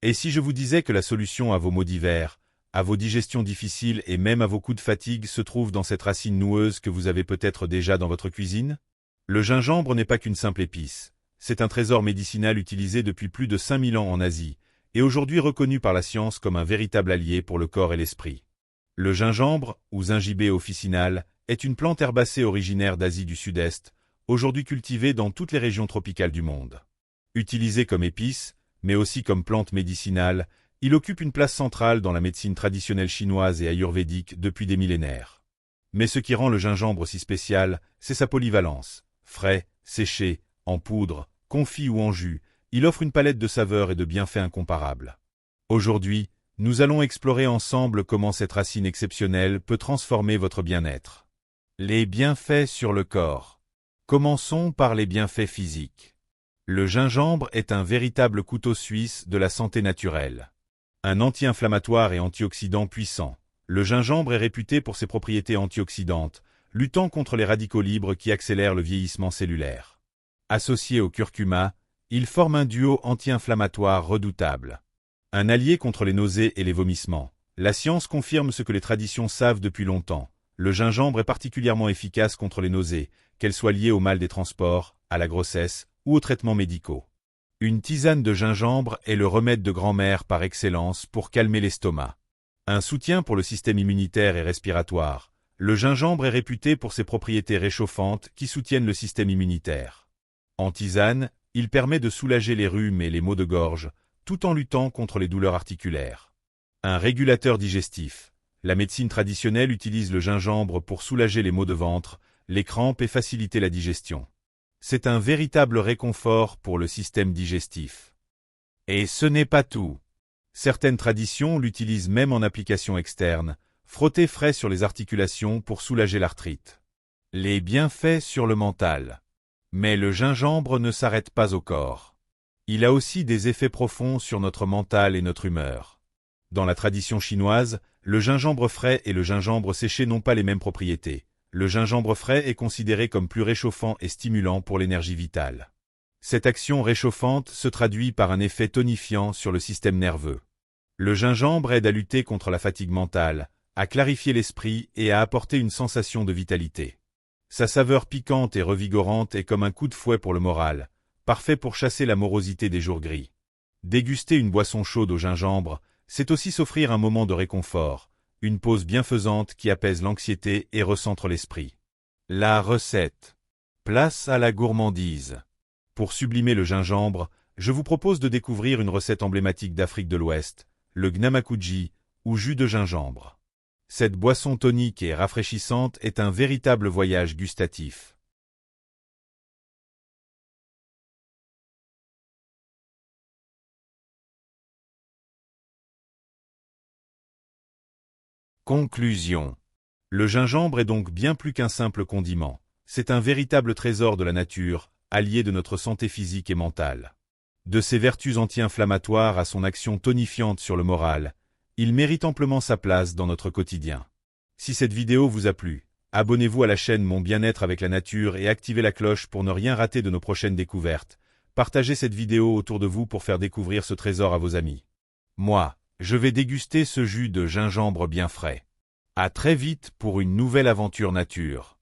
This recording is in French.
Et si je vous disais que la solution à vos maux d'hiver, à vos digestions difficiles et même à vos coups de fatigue se trouve dans cette racine noueuse que vous avez peut-être déjà dans votre cuisine? Le gingembre n'est pas qu'une simple épice. C'est un trésor médicinal utilisé depuis plus de 5000 ans en Asie, et aujourd'hui reconnu par la science comme un véritable allié pour le corps et l'esprit. Le gingembre, ou Zingibé officinal, est une plante herbacée originaire d'Asie du Sud-Est, aujourd'hui cultivée dans toutes les régions tropicales du monde. Utilisé comme épice, mais aussi comme plante médicinale, il occupe une place centrale dans la médecine traditionnelle chinoise et ayurvédique depuis des millénaires. Mais ce qui rend le gingembre si spécial, c'est sa polyvalence. Frais, séché, en poudre, confit ou en jus, il offre une palette de saveurs et de bienfaits incomparables. Aujourd'hui, nous allons explorer ensemble comment cette racine exceptionnelle peut transformer votre bien-être. Les bienfaits sur le corps. Commençons par les bienfaits physiques. Le gingembre est un véritable couteau suisse de la santé naturelle. Un anti-inflammatoire et antioxydant puissant, le gingembre est réputé pour ses propriétés antioxydantes, luttant contre les radicaux libres qui accélèrent le vieillissement cellulaire. Associé au curcuma, il forme un duo anti-inflammatoire redoutable. Un allié contre les nausées et les vomissements. La science confirme ce que les traditions savent depuis longtemps. Le gingembre est particulièrement efficace contre les nausées, qu'elles soient liées au mal des transports, à la grossesse ou aux traitements médicaux. Une tisane de gingembre est le remède de grand-mère par excellence pour calmer l'estomac. Un soutien pour le système immunitaire et respiratoire. Le gingembre est réputé pour ses propriétés réchauffantes qui soutiennent le système immunitaire. En tisane, il permet de soulager les rhumes et les maux de gorge, tout en luttant contre les douleurs articulaires. Un régulateur digestif. La médecine traditionnelle utilise le gingembre pour soulager les maux de ventre, les crampes et faciliter la digestion. C'est un véritable réconfort pour le système digestif. Et ce n'est pas tout. Certaines traditions l'utilisent même en application externe, frotter frais sur les articulations pour soulager l'arthrite. Les bienfaits sur le mental. Mais le gingembre ne s'arrête pas au corps. Il a aussi des effets profonds sur notre mental et notre humeur. Dans la tradition chinoise, le gingembre frais et le gingembre séché n'ont pas les mêmes propriétés. Le gingembre frais est considéré comme plus réchauffant et stimulant pour l'énergie vitale. Cette action réchauffante se traduit par un effet tonifiant sur le système nerveux. Le gingembre aide à lutter contre la fatigue mentale, à clarifier l'esprit et à apporter une sensation de vitalité. Sa saveur piquante et revigorante est comme un coup de fouet pour le moral, parfait pour chasser la morosité des jours gris. Déguster une boisson chaude au gingembre, c'est aussi s'offrir un moment de réconfort, une pause bienfaisante qui apaise l'anxiété et recentre l'esprit. La recette. Place à la gourmandise. Pour sublimer le gingembre, je vous propose de découvrir une recette emblématique d'Afrique de l'Ouest, le gnamakuji, ou jus de gingembre. Cette boisson tonique et rafraîchissante est un véritable voyage gustatif. Conclusion. Le gingembre est donc bien plus qu'un simple condiment. C'est un véritable trésor de la nature, allié de notre santé physique et mentale. De ses vertus anti-inflammatoires à son action tonifiante sur le moral, il mérite amplement sa place dans notre quotidien. Si cette vidéo vous a plu, abonnez-vous à la chaîne Mon Bien-être avec la nature et activez la cloche pour ne rien rater de nos prochaines découvertes. Partagez cette vidéo autour de vous pour faire découvrir ce trésor à vos amis. Moi, je vais déguster ce jus de gingembre bien frais. À très vite pour une nouvelle aventure nature.